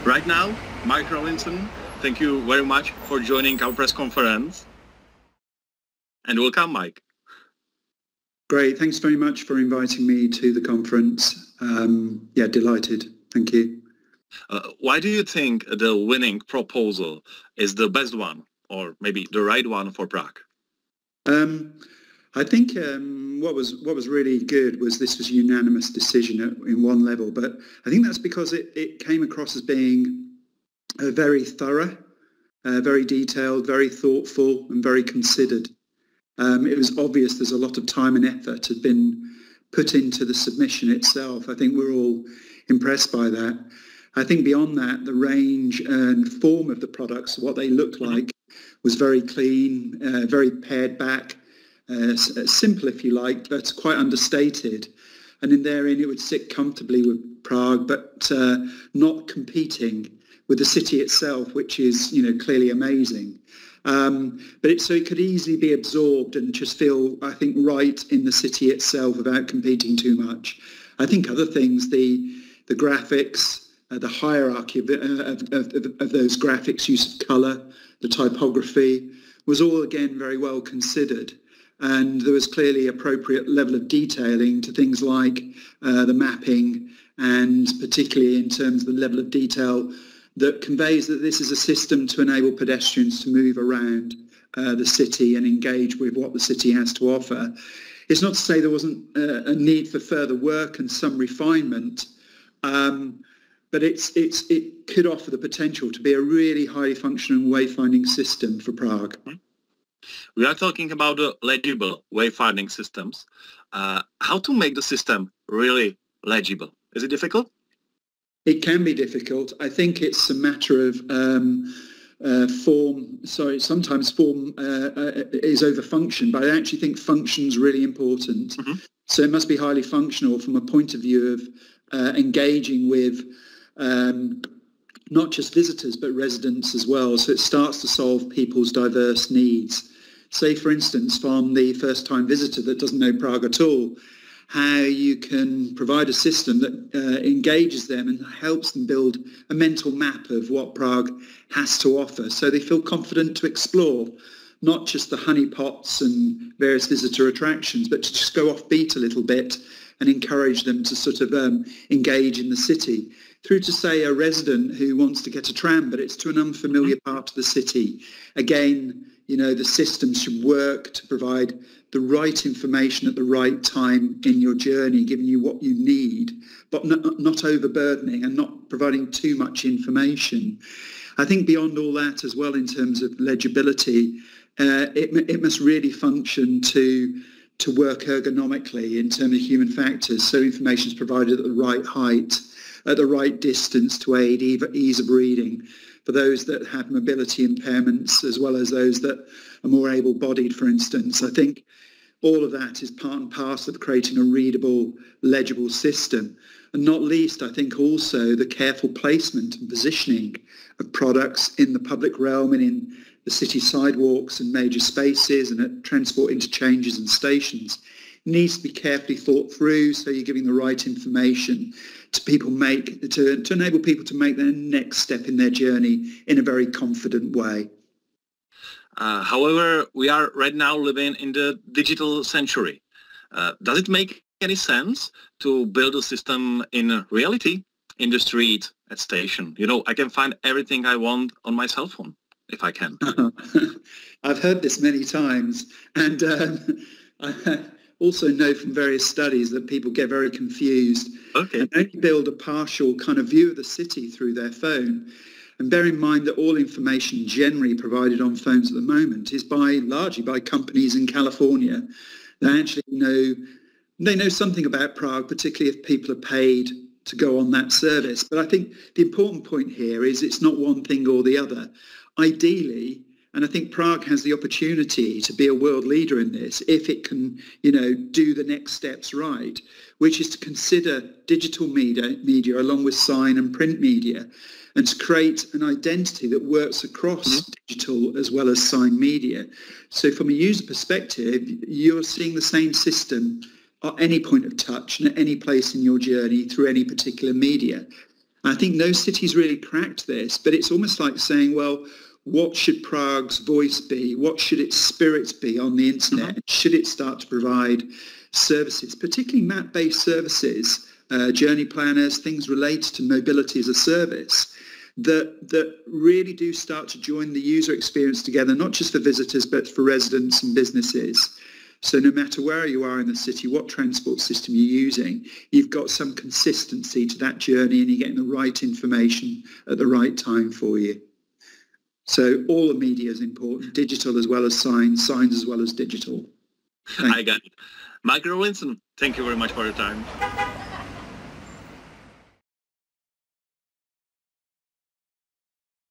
Right now, Mike Rawlinson, thank you very much for joining our press conference. And welcome, Mike. Great. Thanks very much for inviting me to the conference. Delighted. Thank you. Why do you think the winning proposal is the best one, or maybe the right one for Prague? I think what was really good was this was a unanimous decision in one level, but I think that's because it came across as being very thorough, very detailed, very thoughtful, and very considered. It was obvious there's a lot of time and effort had been put into the submission itself. I think we're all impressed by that. I think beyond that, the range and form of the products, what they looked like, was very clean, very pared back, simple if you like, but quite understated. And in therein it would sit comfortably with Prague, but not competing with the city itself, which is, clearly amazing. So it could easily be absorbed and just feel, I think, right in the city itself without competing too much. I think other things, the graphics, the hierarchy of those graphics, use of colour, the typography, was all again very well considered. And there was clearly appropriate level of detailing to things like the mapping, and particularly in terms of the level of detail that conveys that this is a system to enable pedestrians to move around the city and engage with what the city has to offer. It's not to say there wasn't a need for further work and some refinement, but it could offer the potential to be a really highly functioning wayfinding system for Prague. We are talking about the legible wayfinding systems. How to make the system really legible? Is it difficult? It can be difficult. I think it's a matter of form. Sometimes form is over function, but I actually think function's really important. Mm-hmm. So it must be highly functional from a point of view of engaging with not just visitors, but residents as well. So it starts to solve people's diverse needs. Say, for instance, from the first-time visitor that doesn't know Prague at all, how you can provide a system that engages them and helps them build a mental map of what Prague has to offer, so they feel confident to explore not just the honeypots and various visitor attractions, but to just go off beat a little bit and encourage them to sort of engage in the city. Through to, say, a resident who wants to get a tram, but it's to an unfamiliar part of the city. Again, the system should work to provide the right information at the right time in your journey, giving you what you need, but not overburdening and not providing too much information. I think beyond all that as well, in terms of legibility, it must really function to work ergonomically in terms of human factors, so information is provided at the right height, at the right distance to aid ease of reading for those that have mobility impairments, as well as those that are more able-bodied, for instance. I think all of that is part and parcel of creating a readable, legible system. And not least, I think also the careful placement and positioning of products in the public realm and in the city sidewalks and major spaces and at transport interchanges and stations needs to be carefully thought through, so you're giving the right information to people to enable people to make their next step in their journey in a very confident way. However, we are right now living in the digital century. Does it make any sense to build a system in reality, in the street, at station? I can find everything I want on my cell phone, if I can. I've heard this many times, and I also know from various studies that people get very confused and only build a partial kind of view of the city through their phone. And bear in mind that all information generally provided on phones at the moment is largely by companies in California that actually know something about Prague, particularly if people are paid to go on that service. But I think the important point here is it's not one thing or the other. Ideally, and I think Prague has the opportunity to be a world leader in this if it can, do the next steps right, which is to consider digital media along with sign and print media, and to create an identity that works across digital as well as sign media. So from a user perspective, you're seeing the same system at any point of touch and at any place in your journey through any particular media. I think no city's really cracked this, but it's almost like saying, well, what should Prague's voice be? What should its spirit be on the internet? Should it start to provide services, particularly map-based services, journey planners, things related to mobility as a service, that really do start to join the user experience together, not just for visitors, but for residents and businesses. So no matter where you are in the city, what transport system you're using, you've got some consistency to that journey and you're getting the right information at the right time for you. So all the media is important, digital as well as signs as well as digital. I got it. Mike Rawlinson, thank you very much for your time.